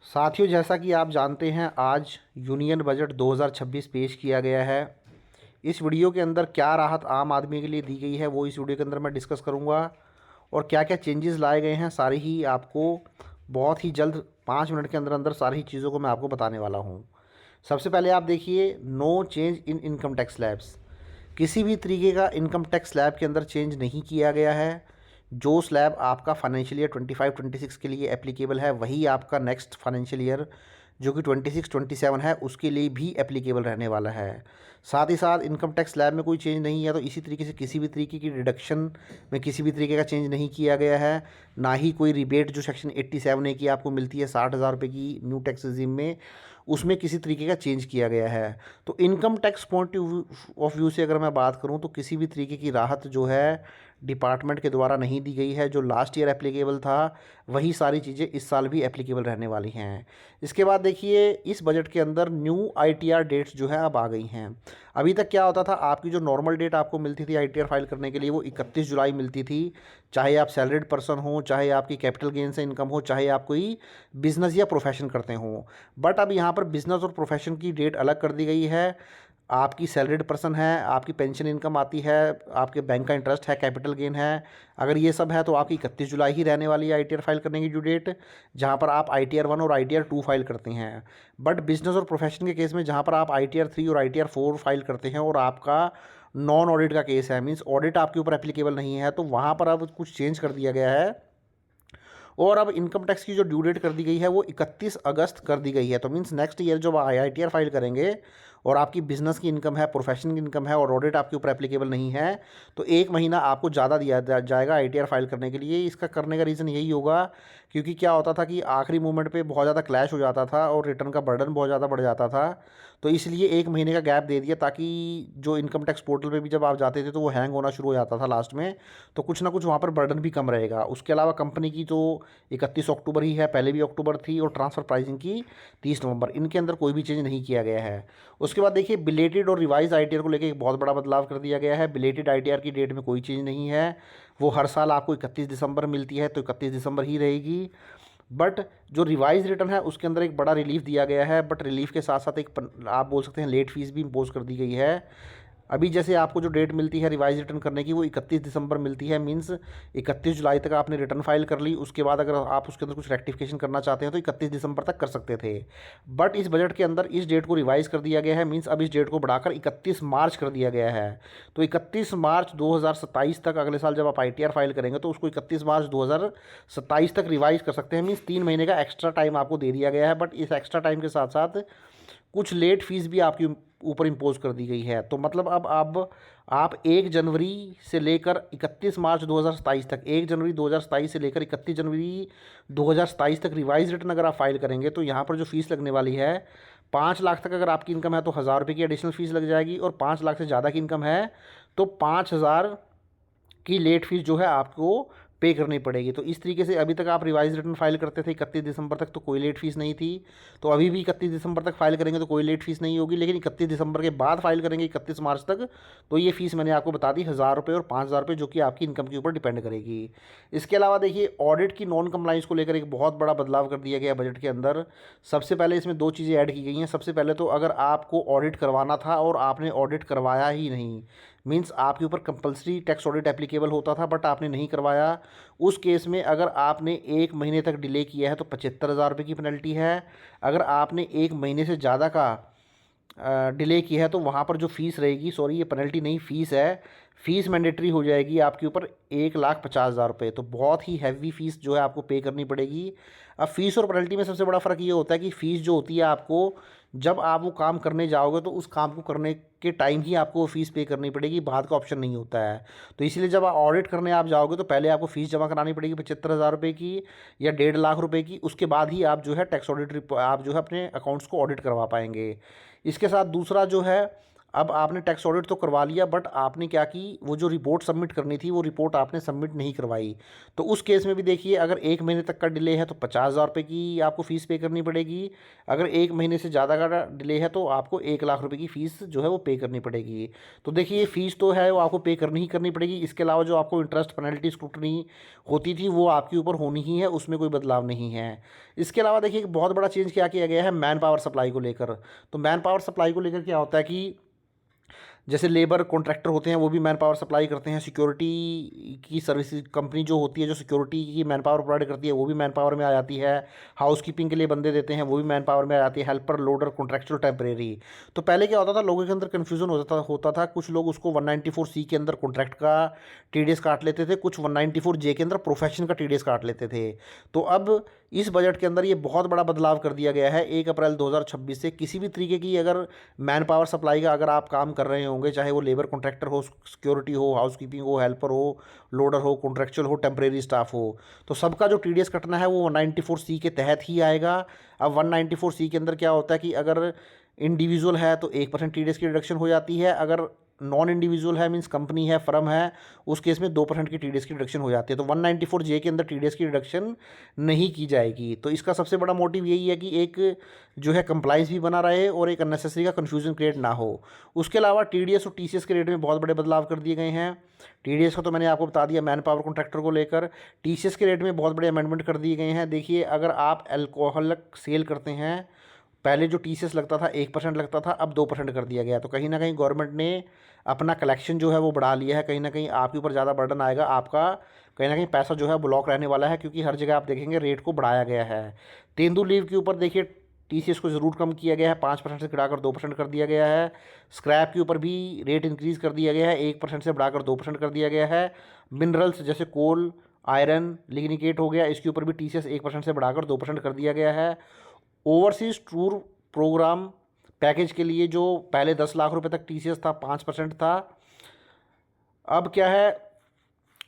साथियों, जैसा कि आप जानते हैं आज यूनियन बजट 2026 पेश किया गया है। इस वीडियो के अंदर क्या राहत आम आदमी के लिए दी गई है वो इस वीडियो के अंदर मैं डिस्कस करूंगा, और क्या क्या चेंजेस लाए गए हैं सारी ही आपको बहुत ही जल्द 5 मिनट के अंदर अंदर सारी चीज़ों को मैं आपको बताने वाला हूं। सबसे पहले आप देखिए, no change in income tax slabs. किसी भी तरीके का इनकम टैक्स स्लैब के अंदर चेंज नहीं किया गया है। जो स्लैब आपका फाइनेंशियल ईयर 25-26 के लिए एप्लीकेबल है वही आपका नेक्स्ट फाइनेंशियल ईयर जो कि 26-27 है उसके लिए भी एप्लीकेबल रहने वाला है। साथ ही साथ इनकम टैक्स स्लैब में कोई चेंज नहीं है, तो इसी तरीके से किसी भी तरीके की डिडक्शन में किसी भी तरीके का चेंज नहीं किया गया है। ना ही कोई रिबेट जो सेक्शन 87A की आपको मिलती है 60,000 रुपये की न्यू टैक्स रिजीम में, उसमें किसी तरीके का चेंज किया गया है। तो income tax point of view से अगर मैं बात करूं तो किसी भी तरीके की राहत जो है डिपार्टमेंट के द्वारा नहीं दी गई है। जो लास्ट ईयर एप्लीकेबल था वही सारी चीज़ें इस साल भी एप्लीकेबल रहने वाली हैं। इसके बाद देखिए, इस बजट के अंदर न्यू आईटीआर डेट्स जो है अब आ गई हैं। अभी तक क्या होता था, आपकी जो नॉर्मल डेट आपको मिलती थी आईटीआर फाइल करने के लिए वो 31 जुलाई मिलती थी। चाहे आप सैलरीड पर्सन हो, चाहे आपकी कैपिटल गेन से इनकम हो, चाहे आप कोई बिजनेस या प्रोफेशन करते हो। बट अब यहाँ पर बिजनेस और प्रोफेशन की डेट अलग कर दी गई है। आपकी सैलरीड पर्सन है, आपकी पेंशन इनकम आती है, आपके बैंक का इंटरेस्ट है, कैपिटल गेन है, अगर ये सब है तो आपकी 31 जुलाई ही रहने वाली है आईटीआर फाइल करने की ड्यू डेट, जहाँ पर आप आईटीआर 1 और आईटीआर 2 फाइल करते हैं। बट बिजनेस और प्रोफेशन के केस में जहाँ पर आप आईटीआर 3 और आईटीआर 4 फाइल करते हैं और आपका नॉन ऑडिट का केस है, मीन्स ऑडिट आपके ऊपर एप्लीकेबल नहीं है, तो वहाँ पर अब कुछ चेंज कर दिया गया है। और अब इनकम टैक्स की जो ड्यू डेट कर दी गई है वो 31 अगस्त कर दी गई है। तो मीन्स नेक्स्ट ईयर जब आईटीआर फाइल करेंगे और आपकी बिजनेस की इनकम है, प्रोफेशन की इनकम है और ऑडिट आपके ऊपर एप्लीकेबल नहीं है, तो एक महीना आपको ज़्यादा दिया जाएगा आईटीआर फाइल करने के लिए। इसका करने का रीज़न यही होगा क्योंकि क्या होता था कि आखिरी मोमेंट पे बहुत ज़्यादा क्लैश हो जाता था और रिटर्न का बर्डन बहुत ज़्यादा बढ़ जाता था। तो इसलिए एक महीने का गैप दे दिया ताकि जो इनकम टैक्स पोर्टल पे भी जब आप जाते थे तो वो हैंग होना शुरू हो जाता था लास्ट में, तो कुछ ना कुछ वहाँ पर बर्डन भी कम रहेगा। उसके अलावा कंपनी की जो 31 अक्टूबर ही है, पहले भी अक्टूबर थी, और ट्रांसफ़र प्राइसिंग की 30 नवंबर, इनके अंदर कोई भी चेंज नहीं किया गया है। उसके बाद देखिए, बिलेटेड और रिवाइज आईटीआर को लेकर एक बहुत बड़ा बदलाव कर दिया गया है। बिलेटेड आईटीआर की डेट में कोई चेंज नहीं है, वो हर साल आपको 31 दिसंबर मिलती है तो 31 दिसंबर ही रहेगी। बट जो रिवाइज रिटर्न है उसके अंदर एक बड़ा रिलीफ दिया गया है। बट रिलीफ के साथ साथ एक आप बोल सकते हैं लेट फीस भी इम्पोज कर दी गई है। अभी जैसे आपको जो डेट मिलती है रिवाइज रिटर्न करने की वो 31 दिसंबर मिलती है, मींस 31 जुलाई तक आपने रिटर्न फाइल कर ली, उसके बाद अगर आप उसके अंदर कुछ रेक्टिफिकेशन करना चाहते हैं तो 31 दिसंबर तक कर सकते थे। बट इस बजट के अंदर इस डेट को रिवाइज कर दिया गया है, मींस अब इस डेट को बढ़ाकर 31 मार्च कर दिया गया है। तो 31 मार्च 2027 तक, अगले साल जब आप आईटीआर फाइल करेंगे तो उसको 31 मार्च 2027 तक रिवाइज कर सकते हैं, मीन्स 3 महीने का एक्स्ट्रा टाइम आपको दे दिया गया है। बट इस एक्स्ट्रा टाइम के साथ साथ कुछ लेट फीस भी आपके ऊपर इम्पोज कर दी गई है। तो मतलब अब आप 1 जनवरी से लेकर 31 मार्च 2027 तक, 1 जनवरी 2027 से लेकर 31 जनवरी 2027 तक रिवाइज रिटर्न अगर आप फाइल करेंगे तो यहाँ पर जो फीस लगने वाली है, 5 लाख तक अगर आपकी इनकम है तो 1,000 रुपये की एडिशनल फीस लग जाएगी, और 5 लाख से ज़्यादा की इनकम है तो 5,000 की लेट फीस जो है आपको पे करनी पड़ेगी। तो इस तरीके से अभी तक आप रिवाइज रिटर्न फाइल करते थे 31 दिसंबर तक तो कोई लेट फीस नहीं थी, तो अभी भी 31 दिसंबर तक फाइल करेंगे तो कोई लेट फीस नहीं होगी। लेकिन 31 दिसंबर के बाद फाइल करेंगे 31 मार्च तक, तो ये फीस मैंने आपको बता दी 1,000 रुपये और 5,000 रुपये, जो कि आपकी इनकम के ऊपर डिपेंड करेगी। इसके अलावा देखिए, ऑडिट की नॉन कंप्लाइंस को लेकर एक बहुत बड़ा बदलाव कर दिया गया बजट के अंदर। सबसे पहले इसमें दो चीज़ें ऐड की गई हैं। सबसे पहले तो अगर आपको ऑडिट करवाना था और आपने ऑडिट करवाया ही नहीं, मीन्स आपके ऊपर कंपलसरी टैक्स ऑडिट एप्लीकेबल होता था बट आपने नहीं करवाया, उस केस में अगर आपने 1 महीने तक डिले किया है तो 75,000 रुपये की पेनल्टी है। अगर आपने 1 महीने से ज़्यादा का डिले किया है तो वहाँ पर जो फ़ीस रहेगी, सॉरी ये पेनल्टी नहीं फ़ीस है, फ़ीस मैंडेटरी हो जाएगी आपके ऊपर 1,50,000 रुपये। तो बहुत ही हैवी फ़ीस जो है आपको पे करनी पड़ेगी। अब फ़ीस और पेनल्टी में सबसे बड़ा फ़र्क ये होता है कि फ़ीस जो होती है आपको जब आप वो काम करने जाओगे तो उस काम को करने के टाइम ही आपको वो फ़ीस पे करनी पड़ेगी, बाद का ऑप्शन नहीं होता है। तो इसीलिए जब आप ऑडिट करने आप जाओगे तो पहले आपको फ़ीस जमा करानी पड़ेगी 75,000 रुपये की या 1,50,000 रुपये की, उसके बाद ही आप जो है टैक्स ऑडिट आप जो है अपने अकाउंट्स को ऑडिट करवा पाएंगे। इसके साथ दूसरा जो है, अब आपने टैक्स ऑडिट तो करवा लिया, बट आपने क्या की, वो जो रिपोर्ट सबमिट करनी थी वो रिपोर्ट आपने सबमिट नहीं करवाई। तो उस केस में भी देखिए, अगर 1 महीने तक का डिले है तो 50,000 रुपये की आपको फ़ीस पे करनी पड़ेगी। अगर 1 महीने से ज़्यादा का डिले है तो आपको 1 लाख रुपये की फ़ीस जो है वो पे करनी पड़ेगी। तो देखिए, फ़ीस तो है वो आपको पे करनी ही करनी पड़ेगी। इसके अलावा जो आपको इंटरेस्ट, पेनल्टी, स्क्रूटनी होती थी वो आपके ऊपर होनी ही है, उसमें कोई बदलाव नहीं है। इसके अलावा देखिए, एक बहुत बड़ा चेंज क्या किया गया है मैन पावर सप्लाई को लेकर। तो मैन पावर सप्लाई को लेकर क्या होता है कि जैसे लेबर कॉन्ट्रैक्टर होते हैं वो भी मैन पावर सप्लाई करते हैं। सिक्योरिटी की सर्विस कंपनी जो होती है, जो सिक्योरिटी की मैन पावर प्रोवाइड करती है, वो भी मैन पावर में आ जाती है। हाउस कीपिंग के लिए बंदे देते हैं, वो भी मैन पावर में आ जाती है। Helper, loader, contractual, temporary. तो पहले क्या होता था, लोगों के अंदर कन्फ्यूजन होता था। कुछ लोग उसको 194C के अंदर कॉन्ट्रैक्ट का TDS काट लेते थे, कुछ 194J के अंदर प्रोफेशन का TDS काट लेते थे। तो अब इस बजट के अंदर ये बहुत बड़ा बदलाव कर दिया गया है। 1 अप्रैल 2026 से किसी भी तरीके की अगर मैन पावर सप्लाई का अगर आप काम कर रहे होंगे, चाहे वो लेबर कॉन्ट्रैक्टर हो, सिक्योरिटी हो, हाउस कीपिंग हो, हेल्पर हो, लोडर हो, कॉन्ट्रैक्चुअल हो, टेम्परेरी स्टाफ हो, तो सबका जो TDS कटना है वो 194C के तहत ही आएगा। अब 194C के अंदर क्या होता है कि अगर इंडिविजुअल है तो 1% TDS की रिडक्शन हो जाती है। अगर नॉन इंडिविजुअल है, मीन्स कंपनी है, फर्म है, उस केस में 2% की TDS की रिडक्शन हो जाती है। तो 194J के अंदर TDS की रिडक्शन नहीं की जाएगी। तो इसका सबसे बड़ा मोटिव यही है कि एक जो है कंप्लाइंस भी बना रहे और एक अननेसेसरी का कन्फ्यूजन क्रिएट ना हो। उसके अलावा TDS और TCS के रेट में बहुत बड़े बदलाव कर दिए गए हैं। TDS का तो मैंने आपको बता दिया मैन पावर कॉन्ट्रैक्टर को लेकर। TCS के रेट में बहुत बड़े अमेंडमेंट कर दिए गए हैं। देखिए, अगर आप अल्कोहलक सेल करते हैं, पहले जो TCS लगता था 1% लगता था, अब 2% कर दिया गया। तो कहीं ना कहीं गवर्नमेंट ने अपना कलेक्शन जो है वो बढ़ा लिया है। कहीं ना कहीं आपके ऊपर ज़्यादा बर्डन आएगा, आपका कहीं ना कहीं पैसा जो है ब्लॉक रहने वाला है, क्योंकि हर जगह आप देखेंगे रेट को बढ़ाया गया है। तेंदुलीव के ऊपर देखिए, TCS को ज़रूर कम किया गया है, 5% से बढ़ाकर 2% कर दिया गया है। स्क्रैप के ऊपर भी रेट इंक्रीज़ कर दिया गया है, 1% से बढ़ाकर 2% कर दिया गया है। मिनरल्स जैसे कोल, आयरन, लिग्निकेट हो गया, इसके ऊपर भी TCS 1% से बढ़ाकर 2% कर दिया गया है। ओवरसीज़ टूर प्रोग्राम पैकेज के लिए जो पहले 10 लाख रुपए तक TCS था, 5% था, अब क्या है,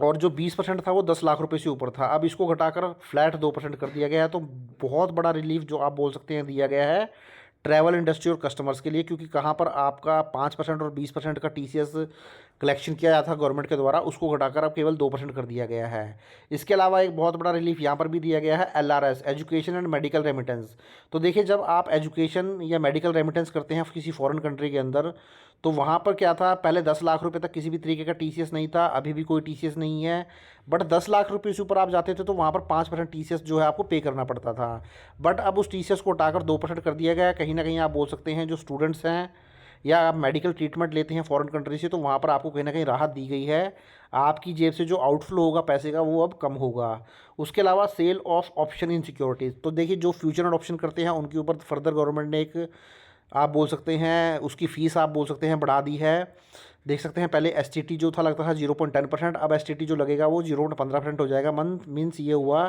और जो 20% था वो 10 लाख रुपए से ऊपर था, अब इसको घटाकर फ्लैट 2% कर दिया गया है। तो बहुत बड़ा रिलीफ जो आप बोल सकते हैं दिया गया है ट्रैवल इंडस्ट्री और कस्टमर्स के लिए, क्योंकि कहाँ पर आपका 5% और 20% का TCS कलेक्शन किया जाता था गवर्नमेंट के द्वारा, उसको घटाकर अब केवल 2% कर दिया गया है। इसके अलावा एक बहुत बड़ा रिलीफ यहाँ पर भी दिया गया है, LRS, education and medical remittance. तो देखिए, जब आप एजुकेशन या मेडिकल रेमिटेंस करते हैं किसी फॉरेन कंट्री के अंदर, तो वहाँ पर क्या था, पहले 10 लाख रुपए तक किसी भी तरीके का TCS नहीं था, अभी भी कोई TCS नहीं है। बट 10 लाख रुपये से ऊपर आप जाते थे तो वहाँ पर 5% TCS जो है आपको पे करना पड़ता था। बट अब उस TCS को हटाकर 2% कर दिया गया है। कहीं ना कहीं आप बोल सकते हैं जो स्टूडेंट्स हैं या आप मेडिकल ट्रीटमेंट लेते हैं फॉरेन कंट्री से, तो वहाँ पर आपको कहीं ना कहीं राहत दी गई है। आपकी जेब से जो आउटफ्लो होगा पैसे का वो अब कम होगा। उसके अलावा sale of option in securities, तो देखिए, जो फ्यूचर एंड ऑप्शन करते हैं उनके ऊपर फर्दर गवर्नमेंट ने एक, आप बोल सकते हैं उसकी फ़ीस आप बोल सकते हैं बढ़ा दी है। देख सकते हैं, पहले STT जो था लगता था 0.10%, अब STT जो लगेगा वो 0.15% हो जाएगा। मीन्स ये हुआ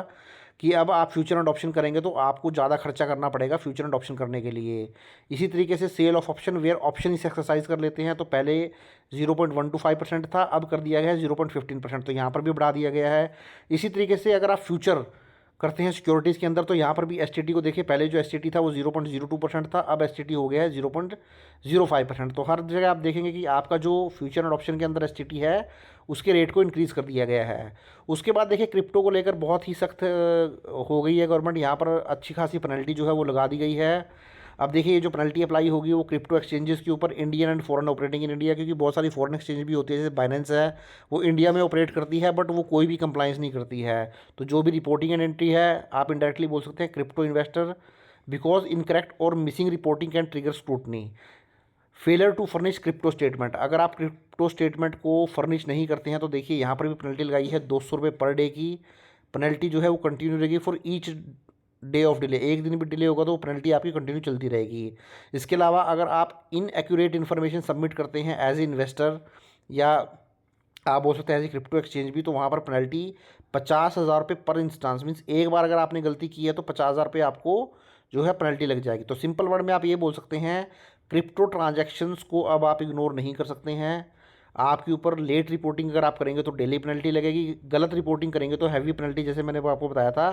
कि अब आप फ्यूचर एंड ऑप्शन करेंगे तो आपको ज़्यादा खर्चा करना पड़ेगा फ्यूचर एंड ऑप्शन करने के लिए। इसी तरीके से sale of option where option is exercise कर लेते हैं, तो पहले 0.125% था, अब कर दिया गया है 0.15%, तो यहाँ पर भी बढ़ा दिया गया है। इसी तरीके से अगर आप फ्यूचर करते हैं सिक्योरिटीज़ के अंदर, तो यहाँ पर भी STT को देखिए, पहले जो STT था वो 0.02% था, अब STT हो गया है 0.05%। तो हर जगह आप देखेंगे कि आपका जो फ्यूचर एंड ऑप्शन के अंदर STT है उसके रेट को इंक्रीज़ कर दिया गया है। उसके बाद देखिए, क्रिप्टो को लेकर बहुत ही सख्त हो गई है गवर्नमेंट, यहाँ पर अच्छी खासी पेनल्टी जो है वो लगा दी गई है। अब देखिए, ये जो पेनल्टी अप्लाई होगी वो क्रिप्टो एक्सचेंजेस के ऊपर, Indian and foreign operating in India, क्योंकि बहुत सारी फॉरेन एक्सचेंज भी होती है, जैसे बाइनेंस है, वो इंडिया में ऑपरेट करती है बट वो कोई भी कंप्लाइंस नहीं करती है। तो जो भी रिपोर्टिंग एंड एंट्री है, आप इनडायरेक्टली बोल सकते हैं क्रिप्टो इन्वेस्टर, बिकॉज इनकरेक्ट और missing reporting can trigger scrutiny. Failure to furnish crypto statement, अगर आप क्रिप्टो स्टेटमेंट को फर्निश नहीं करते हैं तो देखिए, यहाँ पर भी पेनल्टी लगाई है 200 रुपये पर डे की। पेनल्टी जो है वो कंटिन्यू रहेगी for each day of delay, एक दिन भी डिले होगा तो वो पेनल्टी आपकी कंटिन्यू चलती रहेगी। इसके अलावा अगर आप इनएक्यूरेट इन्फॉर्मेशन सबमिट करते हैं एज ए इन्वेस्टर, या आप बोल सकते हैं एज ए क्रिप्टो एक्सचेंज भी, तो वहाँ पर पेनल्टी 50,000 रुपये पर इंस्टांस, मीन्स एक बार अगर आपने गलती की है तो 50,000 रुपये आपको जो है पेनल्टी लग जाएगी। तो सिंपल वर्ड में आप ये बोल सकते हैं, क्रिप्टो ट्रांजैक्शंस को अब आप इग्नोर नहीं कर सकते हैं। आपके ऊपर लेट रिपोर्टिंग अगर आप करेंगे तो डेली पेनल्टी लगेगी, गलत रिपोर्टिंग करेंगे तो हैवी पेनल्टी, जैसे मैंने आपको बताया था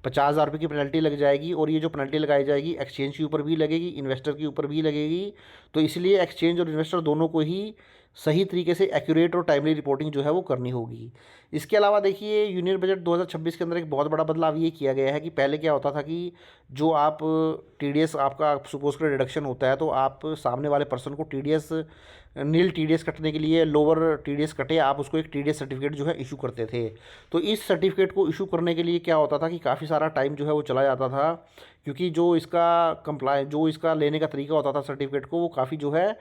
50,000 रुपये की पेनल्टी लग जाएगी। और ये जो पेनल्टी लगाई जाएगी एक्सचेंज के ऊपर भी लगेगी, इन्वेस्टर के ऊपर भी लगेगी। तो इसलिए एक्सचेंज और इन्वेस्टर दोनों को ही सही तरीके से एक्यूरेट और टाइमली रिपोर्टिंग जो है वो करनी होगी। इसके अलावा देखिए, यूनियन बजट 2026 के अंदर एक बहुत बड़ा बदलाव ये किया गया है कि पहले क्या होता था कि जो आप टीडीएस आपका सपोज कर डिडक्शन होता है तो आप सामने वाले पर्सन को टीडीएस नील टीडीएस कटने के लिए लोअर टीडीएस कटे, आप उसको एक टीडीएस सर्टिफिकेट जो है इशू करते थे। तो इस सर्टिफिकेट को इशू करने के लिए क्या होता था कि काफ़ी सारा टाइम जो है वो चला जाता था, क्योंकि जो इसका जो इसका लेने का तरीका होता था सर्टिफिकेट को, वो काफ़ी जो है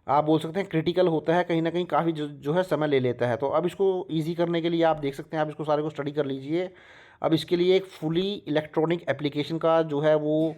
आप बोल सकते हैं क्रिटिकल होता है, कहीं ना कहीं काफ़ी जो है समय ले लेता है। तो अब इसको ईजी करने के लिए आप देख सकते हैं, आप इसको सारे को स्टडी कर लीजिए। अब इसके लिए एक फुली इलेक्ट्रॉनिक एप्लीकेशन का जो है वो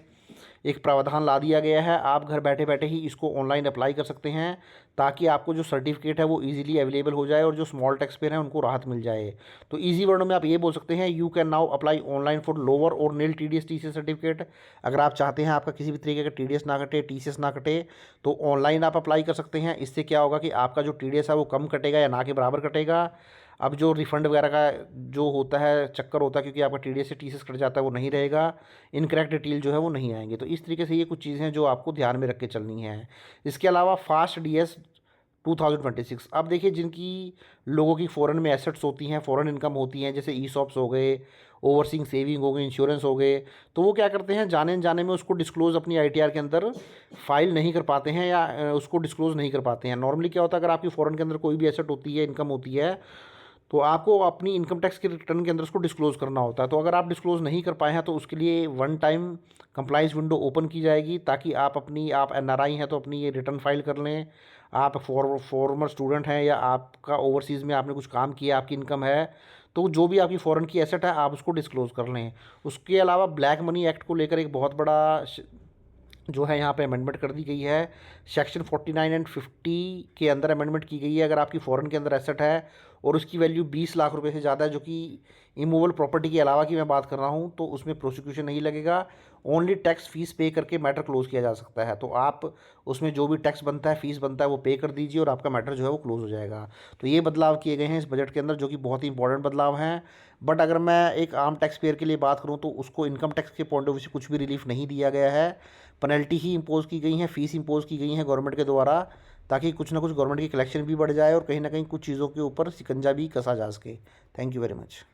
एक प्रावधान ला दिया गया है। आप घर बैठे बैठे ही इसको ऑनलाइन अप्लाई कर सकते हैं, ताकि आपको जो सर्टिफिकेट है वो इजीली अवेलेबल हो जाए और जो स्मॉल टैक्स पेयर हैं उनको राहत मिल जाए। तो इजी वर्डों में आप ये बोल सकते हैं, you can now apply online for lower और नील टीडीएस टीसीएस सर्टिफिकेट। अगर आप चाहते हैं आपका किसी भी तरीके का टीडीएस ना कटे, टीसीएस ना कटे, तो ऑनलाइन आप अप्लाई कर सकते हैं। इससे क्या होगा कि आपका जो टीडीएस है वो कम कटेगा या ना के बराबर कटेगा। अब जो रिफ़ंड वगैरह का जो होता है चक्कर होता है, क्योंकि आपका टीडीएस से टीसीएस कट जाता है, वो नहीं रहेगा। इनकरेक्ट डिटेल जो है वो नहीं आएंगे। तो इस तरीके से ये कुछ चीज़ें हैं जो आपको ध्यान में रख के चलनी है। इसके अलावा फास्ट डीएस 2026, अब देखिए जिनकी लोगों की फ़ॉरेन में एसेट्स होती हैं, फ़ॉरेन इनकम होती हैं, जैसे ईसॉप्स हो गए, ओवरसीइंग सेविंग हो गई, इंश्योरेंस हो गए, तो वो क्या करते हैं, जाने अनजाने में उसको डिस्क्लोज़ अपनी आईटीआर के अंदर फाइल नहीं कर पाते हैं या उसको डिस्क्लोज़ नहीं कर पाते हैं। नॉर्मली क्या होता है, अगर आपकी फ़ॉरेन के अंदर कोई भी एसेट होती है, इनकम होती है, तो आपको अपनी इनकम टैक्स के रिटर्न के अंदर उसको डिस्क्लोज़ करना होता है। तो अगर आप डिस्क्लोज़ नहीं कर पाए हैं तो उसके लिए one time compliance window open की जाएगी, ताकि आप एनआरआई हैं तो अपनी ये रिटर्न फाइल कर लें। आप फॉर्मर स्टूडेंट हैं या आपका ओवरसीज़ में आपने कुछ काम किया, आपकी इनकम है, तो जो भी आपकी फ़ॉरेन की एसेट है आप उसको डिस्क्लोज़ कर लें। उसके अलावा ब्लैक मनी एक्ट को लेकर एक बहुत बड़ा जो है यहाँ पे अमेंडमेंट कर दी गई है। सेक्शन 49 एंड 50 के अंदर अमेंडमेंट की गई है। अगर आपकी फ़ॉरेन के अंदर एसेट है और उसकी वैल्यू 20 लाख रुपए से ज़्यादा है, जो कि इमूवेबल प्रॉपर्टी के अलावा की मैं बात कर रहा हूँ, तो उसमें प्रोसिक्यूशन नहीं लगेगा। ओनली टैक्स फीस पे करके मैटर क्लोज़ किया जा सकता है। तो आप उसमें जो भी टैक्स बनता है, फीस बनता है, वो पे कर दीजिए और आपका मैटर जो है वो क्लोज़ हो जाएगा। तो ये बदलाव किए गए हैं इस बजट के अंदर, जो कि बहुत ही इंपॉर्टेंट बदलाव हैं। बट अगर मैं एक आम टैक्स पेयर के लिए बात करूँ तो उसको इनकम टैक्स के पॉइंट ऑफ व्यू से कुछ भी रिलीफ नहीं दिया गया है। पेनल्टी ही इंपोज़ की गई हैं, फ़ीस इंपोज़ की गई हैं गवर्नमेंट के द्वारा, ताकि कुछ ना कुछ गवर्नमेंट की कलेक्शन भी बढ़ जाए और कहीं ना कहीं कुछ चीज़ों के ऊपर शिकंजा भी कसा जा सके। Thank you very much.